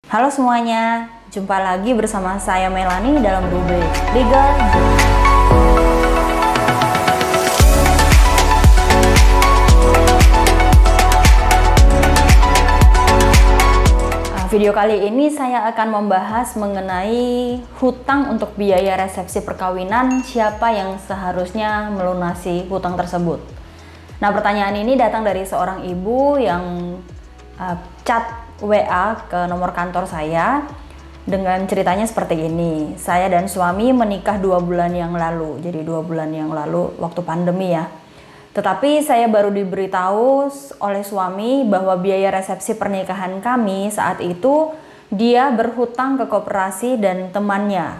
Halo semuanya, jumpa lagi bersama saya Melani dalam rubrik Legal. Video kali ini saya akan membahas mengenai hutang untuk biaya resepsi perkawinan, siapa yang seharusnya melunasi hutang tersebut. Nah, pertanyaan ini datang dari seorang ibu yang chat WA ke nomor kantor saya dengan ceritanya seperti ini. Saya dan suami menikah 2 bulan yang lalu, jadi 2 bulan yang lalu waktu pandemi ya. Tetapi saya baru diberitahu oleh suami bahwa biaya resepsi pernikahan kami saat itu dia berhutang ke koperasi dan temannya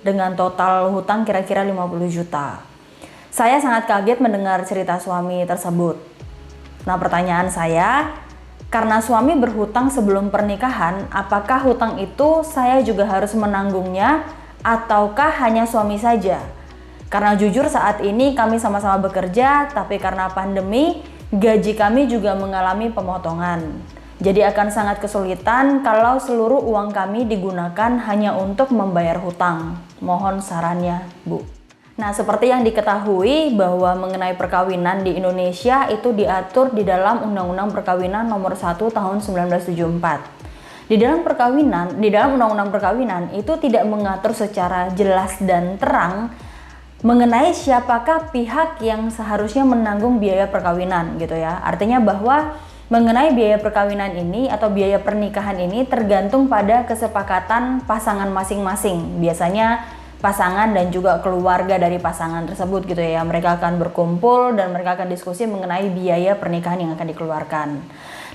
dengan total hutang kira-kira 50 juta. Saya sangat kaget mendengar cerita suami tersebut. Nah, pertanyaan saya, karena suami berhutang sebelum pernikahan, apakah hutang itu saya juga harus menanggungnya ataukah hanya suami saja? Karena jujur saat ini kami sama-sama bekerja, tapi karena pandemi, gaji kami juga mengalami pemotongan. Jadi akan sangat kesulitan kalau seluruh uang kami digunakan hanya untuk membayar hutang. Mohon sarannya, Bu. Nah, seperti yang diketahui bahwa mengenai perkawinan di Indonesia itu diatur di dalam Undang-Undang Perkawinan Nomor 1 Tahun 1974. Di dalam Undang-Undang Perkawinan itu tidak mengatur secara jelas dan terang mengenai siapakah pihak yang seharusnya menanggung biaya perkawinan gitu ya. Artinya bahwa mengenai biaya perkawinan ini atau biaya pernikahan ini tergantung pada kesepakatan pasangan masing-masing. Biasanya pasangan dan juga keluarga dari pasangan tersebut gitu ya. Mereka akan berkumpul dan mereka akan diskusi mengenai biaya pernikahan yang akan dikeluarkan.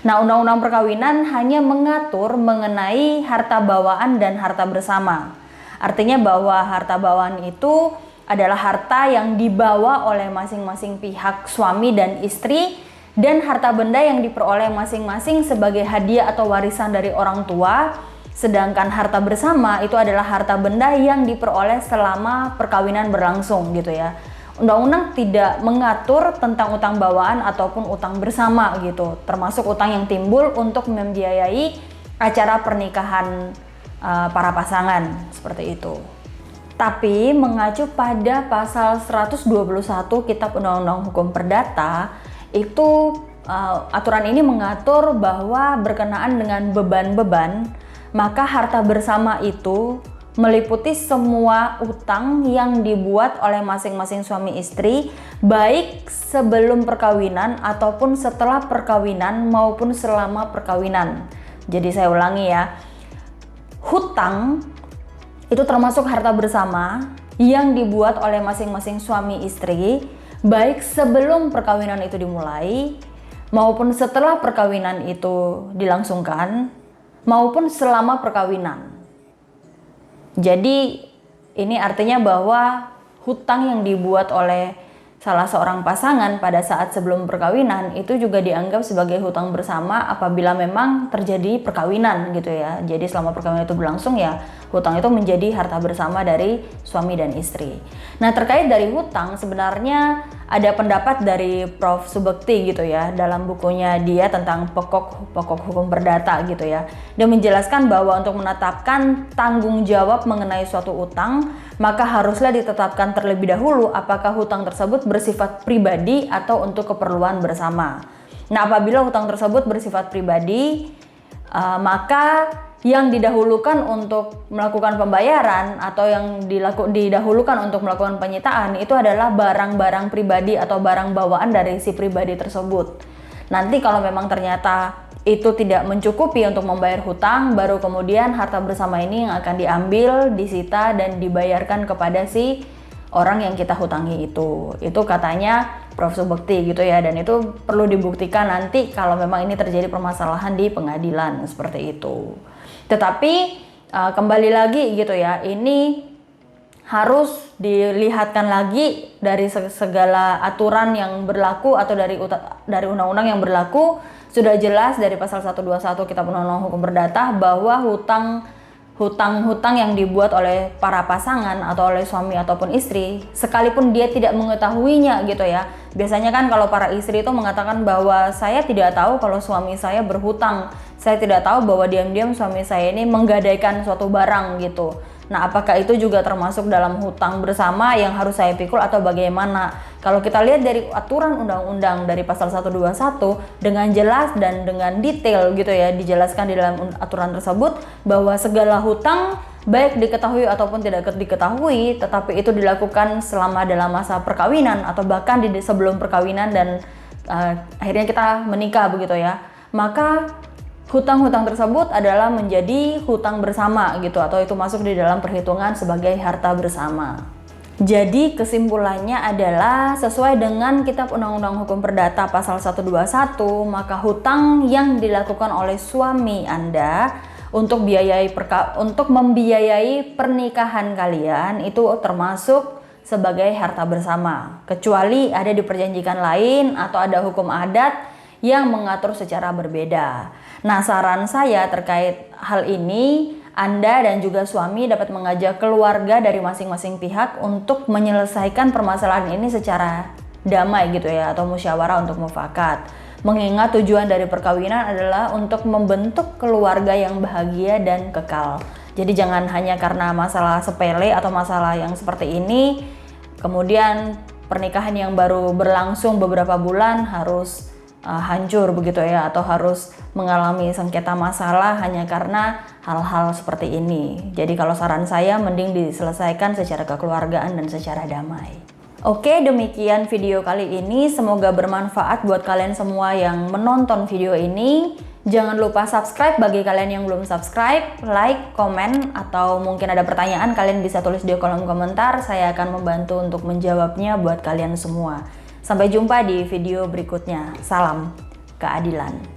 Nah, Undang-Undang Perkawinan hanya mengatur mengenai harta bawaan dan harta bersama. Artinya bahwa harta bawaan itu adalah harta yang dibawa oleh masing-masing pihak suami dan istri dan harta benda yang diperoleh masing-masing sebagai hadiah atau warisan dari orang tua. Sedangkan harta bersama itu adalah harta benda yang diperoleh selama perkawinan berlangsung gitu ya. Undang-undang tidak mengatur tentang utang bawaan ataupun utang bersama gitu, termasuk utang yang timbul untuk membiayai acara pernikahan para pasangan seperti itu. Tapi mengacu pada pasal 121 Kitab Undang-Undang Hukum Perdata, itu aturan ini mengatur bahwa berkenaan dengan beban-beban, maka harta bersama itu meliputi semua utang yang dibuat oleh masing-masing suami istri, baik sebelum perkawinan ataupun setelah perkawinan maupun selama perkawinan. Jadi saya ulangi ya, hutang itu termasuk harta bersama yang dibuat oleh masing-masing suami istri, baik sebelum perkawinan itu dimulai, maupun setelah perkawinan itu dilangsungkan, maupun selama perkawinan. Jadi ini artinya bahwa hutang yang dibuat oleh salah seorang pasangan pada saat sebelum perkawinan itu juga dianggap sebagai hutang bersama apabila memang terjadi perkawinan gitu ya. Jadi selama perkawinan itu berlangsung ya hutang itu menjadi harta bersama dari suami dan istri. Nah, terkait dari hutang sebenarnya ada pendapat dari Prof. Subekti gitu ya dalam bukunya dia tentang pokok hukum perdata gitu ya. Dia menjelaskan bahwa untuk menetapkan tanggung jawab mengenai suatu utang maka haruslah ditetapkan terlebih dahulu apakah hutang tersebut bersifat pribadi atau untuk keperluan bersama. Nah, apabila hutang tersebut bersifat pribadi, maka yang didahulukan untuk melakukan pembayaran atau yang didahulukan untuk melakukan penyitaan itu adalah barang-barang pribadi atau barang bawaan dari si pribadi tersebut. Nanti kalau memang ternyata itu tidak mencukupi untuk membayar hutang, baru kemudian harta bersama ini yang akan diambil, disita dan dibayarkan kepada si orang yang kita hutangi itu. Itu katanya Prof. Subekti gitu ya, dan itu perlu dibuktikan nanti kalau memang ini terjadi permasalahan di pengadilan seperti itu. Tetapi kembali lagi gitu ya, ini harus dilihatkan lagi dari segala aturan yang berlaku atau dari undang-undang yang berlaku. Sudah jelas dari pasal 121 Kitab Undang-Undang Hukum Perdata bahwa hutang yang dibuat oleh para pasangan atau oleh suami ataupun istri, sekalipun dia tidak mengetahuinya gitu ya. Biasanya kan kalau para istri itu mengatakan bahwa saya tidak tahu kalau suami saya berhutang saya tidak tahu bahwa diam-diam suami saya ini menggadaikan suatu barang gitu. Nah, apakah itu juga termasuk dalam hutang bersama yang harus saya pikul atau bagaimana? Kalau kita lihat dari aturan undang-undang dari pasal 121 dengan jelas dan dengan detail gitu ya, dijelaskan di dalam aturan tersebut bahwa segala hutang baik diketahui ataupun tidak diketahui, tetapi itu dilakukan selama dalam masa perkawinan atau bahkan sebelum perkawinan dan akhirnya kita menikah begitu ya. Maka hutang-hutang tersebut adalah menjadi hutang bersama gitu, atau itu masuk di dalam perhitungan sebagai harta bersama. Jadi kesimpulannya adalah sesuai dengan Kitab Undang-Undang Hukum Perdata pasal 121, maka hutang yang dilakukan oleh suami Anda untuk membiayai pernikahan kalian itu termasuk sebagai harta bersama, kecuali ada diperjanjikan lain atau ada hukum adat yang mengatur secara berbeda. Nah, saran saya terkait hal ini, Anda dan juga suami dapat mengajak keluarga dari masing-masing pihak untuk menyelesaikan permasalahan ini secara damai gitu ya, atau musyawarah untuk mufakat. Mengingat tujuan dari perkawinan adalah untuk membentuk keluarga yang bahagia dan kekal. Jadi jangan hanya karena masalah sepele atau masalah yang seperti ini, kemudian pernikahan yang baru berlangsung beberapa bulan harus hancur begitu ya, atau harus mengalami sengketa masalah hanya karena hal-hal seperti ini. Jadi kalau saran saya mending diselesaikan secara kekeluargaan dan secara damai. Oke, demikian video kali ini, semoga bermanfaat buat kalian semua yang menonton video ini. Jangan lupa subscribe bagi kalian yang belum subscribe, like, komen, atau mungkin ada pertanyaan kalian bisa tulis di kolom komentar, saya akan membantu untuk menjawabnya buat kalian semua. Sampai jumpa di video berikutnya. Salam keadilan.